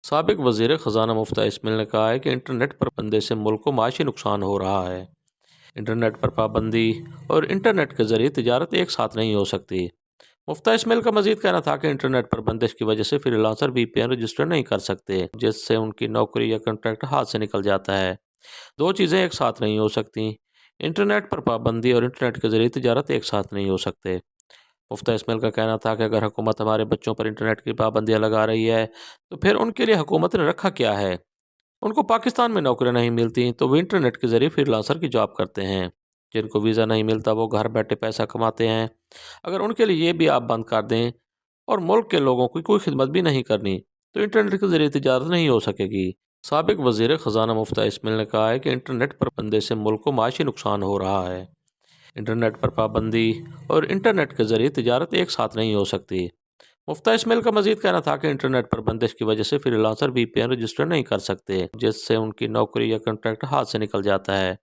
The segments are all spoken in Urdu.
سابق وزیر خزانہ مفتہ اسماعیل نے کہا ہے کہ انٹرنیٹ پر بندی سے ملک کو معاشی نقصان ہو رہا ہے۔ انٹرنیٹ پر پابندی اور انٹرنیٹ کے ذریعے تجارت ایک ساتھ نہیں ہو سکتی۔ مفتہ اسماعیل کا مزید کہنا تھا کہ انٹرنیٹ پر بندش کی وجہ سے فری لانسر وی پی این رجسٹر نہیں کر سکتے، جس سے ان کی نوکری یا کنٹریکٹ ہاتھ سے نکل جاتا ہے۔ دو چیزیں ایک ساتھ نہیں ہو سکتی۔ انٹرنیٹ پر پابندی اور انٹرنیٹ کے ذریعے تجارت ایک ساتھ نہیں ہو سکتے۔ مفتہ اسماعیل کا کہنا تھا کہ اگر حکومت ہمارے بچوں پر انٹرنیٹ کی پابندیاں لگا رہی ہے تو پھر ان کے لیے حکومت نے رکھا کیا ہے؟ ان کو پاکستان میں نوکریاں نہیں ملتی تو وہ انٹرنیٹ کے ذریعے فری لانسر کی جاب کرتے ہیں۔ جن کو ویزا نہیں ملتا وہ گھر بیٹھے پیسہ کماتے ہیں۔ اگر ان کے لیے یہ بھی آپ بند کر دیں اور ملک کے لوگوں کی کوئی خدمت بھی نہیں کرنی تو انٹرنیٹ کے ذریعے تجارت نہیں ہو سکے گی۔ سابق وزیر خزانہ مفتہ اسماعیل نے کہا ہے کہ انٹرنیٹ پر بندی سے ملک کو معاشی نقصان ہو رہا ہے۔ انٹرنیٹ پر پابندی اور انٹرنیٹ کے ذریعے تجارت ایک ساتھ نہیں ہو سکتی۔ مفتہ اسماعیل کا مزید کہنا تھا کہ انٹرنیٹ پر بندش کی وجہ سے فری لانسر وی پی این رجسٹر نہیں کر سکتے، جس سے ان کی نوکری یا کنٹریکٹ ہاتھ سے نکل جاتا ہے۔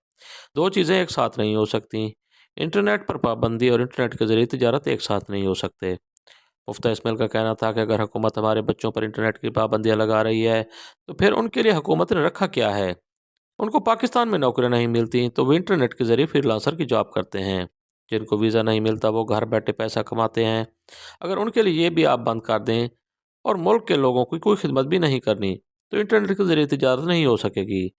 دو چیزیں ایک ساتھ نہیں ہو سکتی۔ انٹرنیٹ پر پابندی اور انٹرنیٹ کے ذریعے تجارت ایک ساتھ نہیں ہو سکتے۔ مفتہ اسماعیل کا کہنا تھا کہ اگر حکومت ہمارے بچوں پر انٹرنیٹ کی پابندیاں لگا رہی ہے تو پھر ان کے لیے حکومت نے رکھا کیا ہے؟ ان کو پاکستان میں نوکریاں نہیں ملتی تو وہ انٹرنیٹ کے ذریعے فری لانسر کی جاب کرتے ہیں۔ جن کو ویزا نہیں ملتا وہ گھر بیٹھے پیسہ کماتے ہیں۔ اگر ان کے لیے یہ بھی آپ بند کر دیں اور ملک کے لوگوں کی کوئی خدمت بھی نہیں کرنی تو انٹرنیٹ کے ذریعے تجارت نہیں ہو سکے گی۔